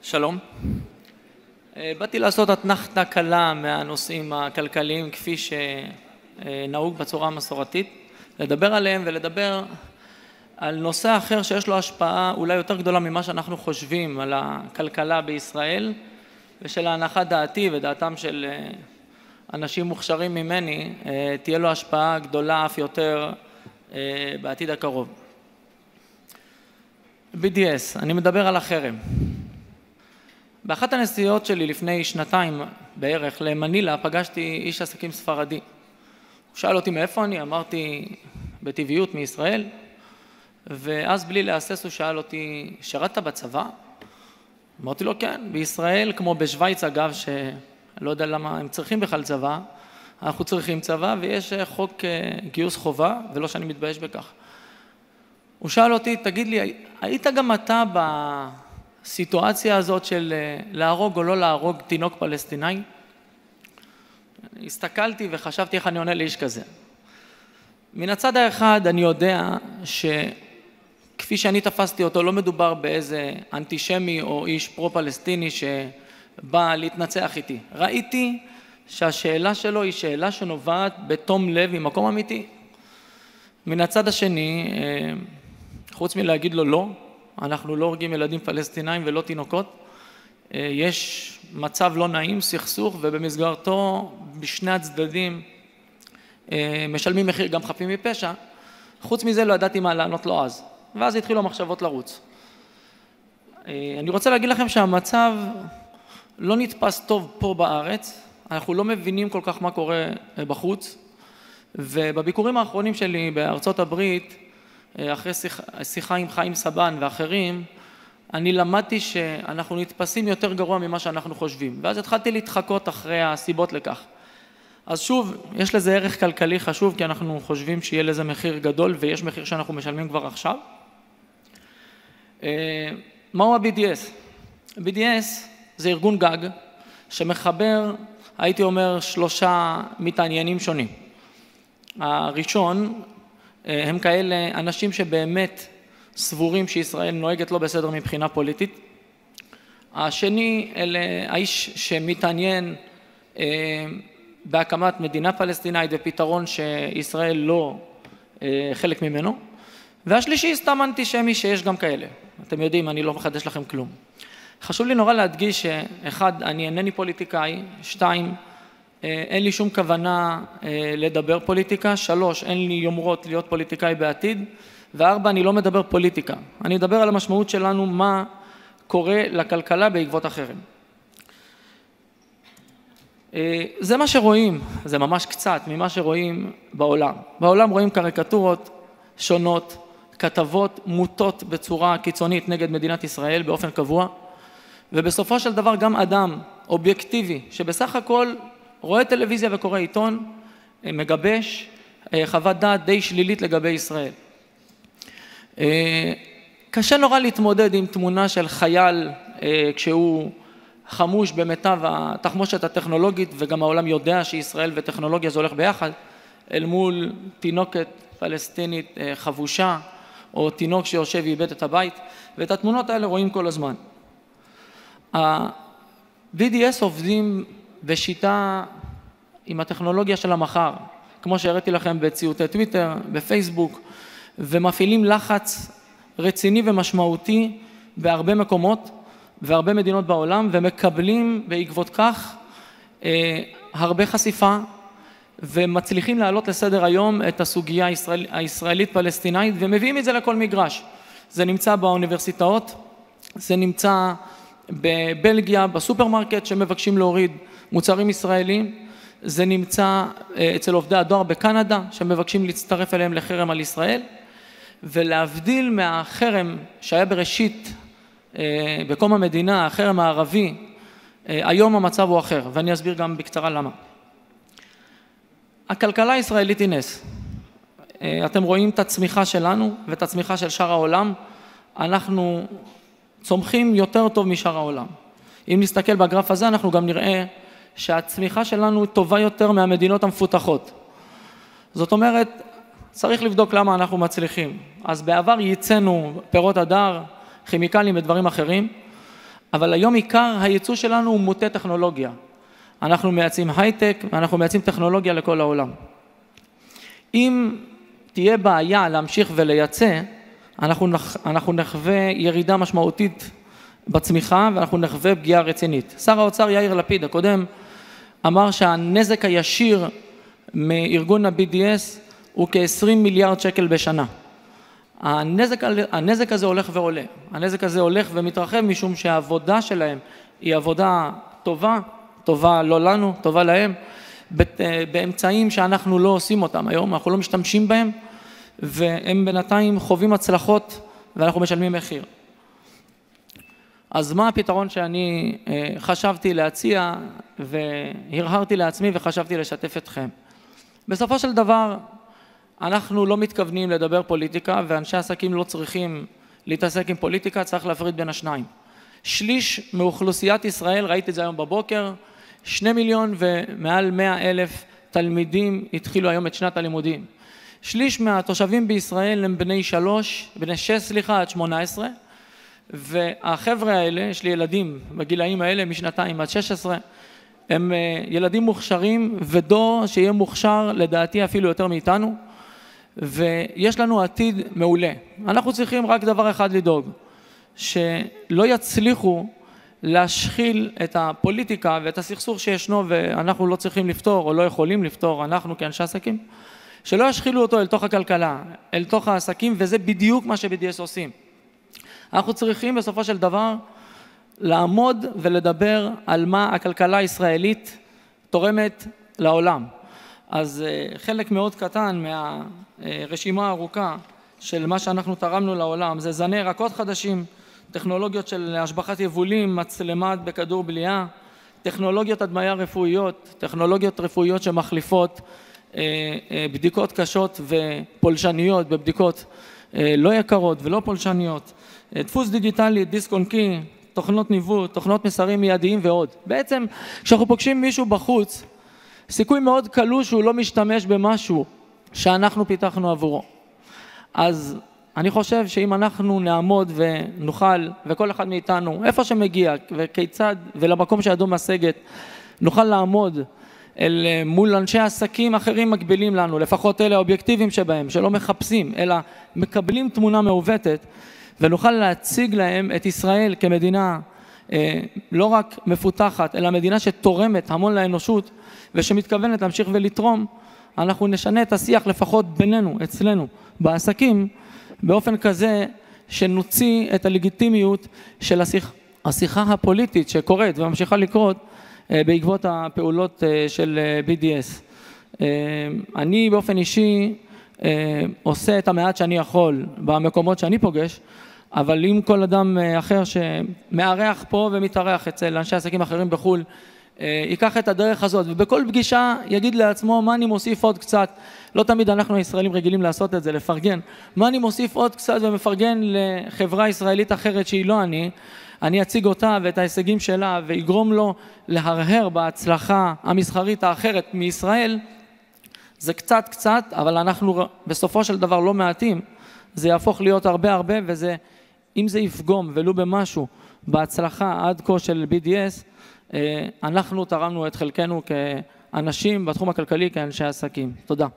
שלום. באתי לעשות אתנחתא קלה מהנושאים הכלכליים כפי שנהוג בצורה המסורתית, לדבר עליהם ולדבר על נושא אחר שיש לו השפעה אולי יותר גדולה ממה שאנחנו חושבים על הכלכלה בישראל, ושל ההנחת דעתי ודעתם של אנשים מוכשרים ממני תהיה לו השפעה גדולה אף יותר בעתיד הקרוב. BDS, אני מדבר על החרם. באחת הנסיעות שלי לפני שנתיים בערך למנילה פגשתי איש עסקים ספרדי. הוא שאל אותי מאיפה אני, אמרתי בטבעיות מישראל, ואז בלי להסס הוא שאל אותי, שרדת בצבא? אמרתי לו כן, בישראל כמו בשוויץ אגב, שלא יודע למה הם צריכים בכלל צבא, אנחנו צריכים צבא ויש חוק גיוס חובה, ולא שאני מתבייש בכך. הוא שאל אותי, תגיד לי, היית גם אתה בסיטואציה הזאת של להרוג או לא להרוג תינוק פלסטיני? הסתכלתי וחשבתי איך אני עונה לאיש כזה. מן הצד האחד אני יודע שכפי שאני תפסתי אותו לא מדובר באיזה אנטישמי או איש פרו-פלסטיני שבא להתנצח איתי. ראיתי שהשאלה שלו היא שאלה שנובעת בתום לב ממקום אמיתי. מן הצד השני, חוץ מלהגיד לו לא, אנחנו לא הורגים ילדים פלסטינאים ולא תינוקות, יש מצב לא נעים, סכסוך, ובמסגרתו בשני הצדדים משלמים מחיר גם חפים מפשע. חוץ מזה לא ידעתי מה לענות לו אז, ואז התחילו המחשבות לרוץ. אני רוצה להגיד לכם שהמצב לא נתפס טוב פה בארץ, אנחנו לא מבינים כל כך מה קורה בחוץ, ובביקורים האחרונים שלי בארצות הברית, אחרי שיחה עם חיים סבן ואחרים, אני למדתי שאנחנו נתפסים יותר גרוע ממה שאנחנו חושבים, ואז התחלתי להתחקות אחרי הסיבות לכך. אז שוב, יש לזה ערך כלכלי חשוב, כי אנחנו חושבים שיהיה לזה מחיר גדול, ויש מחיר שאנחנו משלמים כבר עכשיו. מהו ה-BDS? BDS זה ארגון גג שמחבר, הייתי אומר, 3 מתעניינים שונים. הראשון, הם כאלה אנשים שבאמת סבורים שישראל נוהגת לא בסדר מבחינה פוליטית. השני, אלה האיש שמתעניין בהקמת מדינה פלסטינאית ופתרון שישראל לא חלק ממנו. והשלישי, סתם אנטישמי שיש גם כאלה. אתם יודעים, אני לא מחדש לכם כלום. חשוב לי נורא להדגיש שאחד, אני אינני פוליטיקאי, 2, אין לי שום כוונה לדבר פוליטיקה, 3, אין לי יומרות להיות פוליטיקאי בעתיד, ו4, אני לא מדבר פוליטיקה. אני אדבר על המשמעות שלנו, מה קורה לכלכלה בעקבות החרם. זה מה שרואים, זה ממש קצת ממה שרואים בעולם. בעולם רואים קריקטורות שונות, כתבות מוטות בצורה קיצונית נגד מדינת ישראל באופן קבוע, ובסופו של דבר גם אדם אובייקטיבי, שבסך הכל רואה טלוויזיה וקורא עיתון, מגבש חוות דעת די שלילית לגבי ישראל. קשה נורא להתמודד עם תמונה של חייל כשהוא חמוש במיטב התחמושת הטכנולוגית, וגם העולם יודע שישראל וטכנולוגיה זה הולך ביחד, אל מול תינוקת פלסטינית חבושה, או תינוק שיושב ואיבד את הבית, ואת התמונות האלה רואים כל הזמן. ה-BDS עובדים בשיטה עם הטכנולוגיה של המחר, כמו שהראיתי לכם בציוטי טוויטר, בפייסבוק, ומפעילים לחץ רציני ומשמעותי בהרבה מקומות והרבה מדינות בעולם, ומקבלים בעקבות כך הרבה חשיפה, ומצליחים להעלות לסדר היום את הסוגיה הישראלית פלסטינאית, ומביאים את זה לכל מגרש. זה נמצא באוניברסיטאות, זה נמצא בבלגיה, בסופרמרקט שמבקשים להוריד מוצרים ישראלים, זה נמצא אצל עובדי הדואר בקנדה שמבקשים להצטרף אליהם לחרם על ישראל, ולהבדיל מהחרם שהיה בראשית בקום המדינה, החרם הערבי, היום המצב הוא אחר, ואני אסביר גם בקצרה למה. הכלכלה הישראלית היא נס. אתם רואים את הצמיחה שלנו ואת הצמיחה של שאר העולם, אנחנו צומחים יותר טוב משאר העולם. אם נסתכל בגרף הזה, אנחנו גם נראה שהצמיחה שלנו טובה יותר מהמדינות המפותחות. זאת אומרת, צריך לבדוק למה אנחנו מצליחים. אז בעבר ייצאנו פירות הדר, כימיקלים ודברים אחרים, אבל היום עיקר הייצוא שלנו הוא מוטה טכנולוגיה. אנחנו מייצאים הייטק ואנחנו מייצאים טכנולוגיה לכל העולם. אם תהיה בעיה להמשיך ולייצא, אנחנו נחווה ירידה משמעותית בצמיחה ואנחנו נחווה פגיעה רצינית. שר האוצר יאיר לפיד הקודם אמר שהנזק הישיר מארגון ה-BDS הוא כ-20 מיליארד שקל בשנה. הנזק הזה הולך ועולה. הנזק הזה הולך ומתרחב משום שהעבודה שלהם היא עבודה טובה, טובה לא לנו, טובה להם, באמצעים שאנחנו לא עושים אותם היום, אנחנו לא משתמשים בהם, והם בינתיים חווים הצלחות ואנחנו משלמים מחיר. אז מה הפתרון שאני חשבתי להציע והרהרתי לעצמי וחשבתי לשתף אתכם? בסופו של דבר אנחנו לא מתכוונים לדבר פוליטיקה ואנשי עסקים לא צריכים להתעסק עם פוליטיקה, צריך להפריד בין השניים. שליש מאוכלוסיית ישראל, ראיתי את זה היום בבוקר, 2 מיליון ומעל 100,000 תלמידים התחילו היום את שנת הלימודים. שליש מהתושבים בישראל הם בני 6 עד 18, והחבר'ה האלה, יש לי ילדים בגילאים האלה משנתיים עד 16, הם ילדים מוכשרים ודור שיהיה מוכשר לדעתי אפילו יותר מאיתנו, ויש לנו עתיד מעולה. אנחנו צריכים רק דבר אחד לדאוג, שלא יצליחו להשחיל את הפוליטיקה ואת הסכסוך שישנו ואנחנו לא צריכים לפתור או לא יכולים לפתור, אנחנו כאנשי עסקים, שלא ישחילו אותו אל תוך הכלכלה, אל תוך העסקים, וזה בדיוק מה ש-BDS עושים. אנחנו צריכים בסופו של דבר לעמוד ולדבר על מה הכלכלה הישראלית תורמת לעולם. אז חלק מאוד קטן מהרשימה הארוכה של מה שאנחנו תרמנו לעולם, זה זני ירקות חדשים, טכנולוגיות של השבחת יבולים, מצלמת בכדור בליעה, טכנולוגיות הדמיה רפואיות, טכנולוגיות רפואיות שמחליפות בדיקות קשות ופולשניות בבדיקות לא יקרות ולא פולשניות, דפוס דיגיטלי, דיסק און קי, תוכנות ניווט, תוכנות מסרים מיידיים ועוד. בעצם כשאנחנו פוגשים מישהו בחוץ, סיכוי מאוד קלוש שהוא לא משתמש במשהו שאנחנו פיתחנו עבורו. אז אני חושב שאם אנחנו נעמוד ונוכל, וכל אחד מאיתנו, איפה שמגיע וכיצד ולמקום שידו משגת, נוכל לעמוד אל מול אנשי עסקים אחרים מקבילים לנו, לפחות אלה האובייקטיביים שבהם, שלא מחפשים, אלא מקבלים תמונה מעוותת, ונוכל להציג להם את ישראל כמדינה לא רק מפותחת, אלא מדינה שתורמת המון לאנושות, ושמתכוונת להמשיך ולתרום, אנחנו נשנה את השיח לפחות בינינו, אצלנו, בעסקים, באופן כזה שנוציא את הלגיטימיות של השיחה הפוליטית שקורית וממשיכה לקרות בעקבות הפעולות של BDS. אני באופן אישי עושה את המעט שאני יכול במקומות שאני פוגש, אבל אם כל אדם אחר שמארח פה ומתארח אצל אנשי עסקים אחרים בחו"ל, ייקח את הדרך הזאת, ובכל פגישה יגיד לעצמו מה אני מוסיף עוד קצת, לא תמיד אנחנו הישראלים רגילים לעשות את זה, לפרגן, מה אני מוסיף עוד קצת ומפרגן לחברה ישראלית אחרת שהיא לא אני אציג אותה ואת ההישגים שלה ויגרום לו להרהר בהצלחה המסחרית האחרת מישראל, זה קצת, אבל אנחנו בסופו של דבר לא מעטים, זה יהפוך להיות הרבה, וזה, אם זה יפגום ולו במשהו בהצלחה עד כה של BDS, אנחנו תרמנו את חלקנו כאנשים בתחום הכלכלי, כאנשי עסקים. תודה.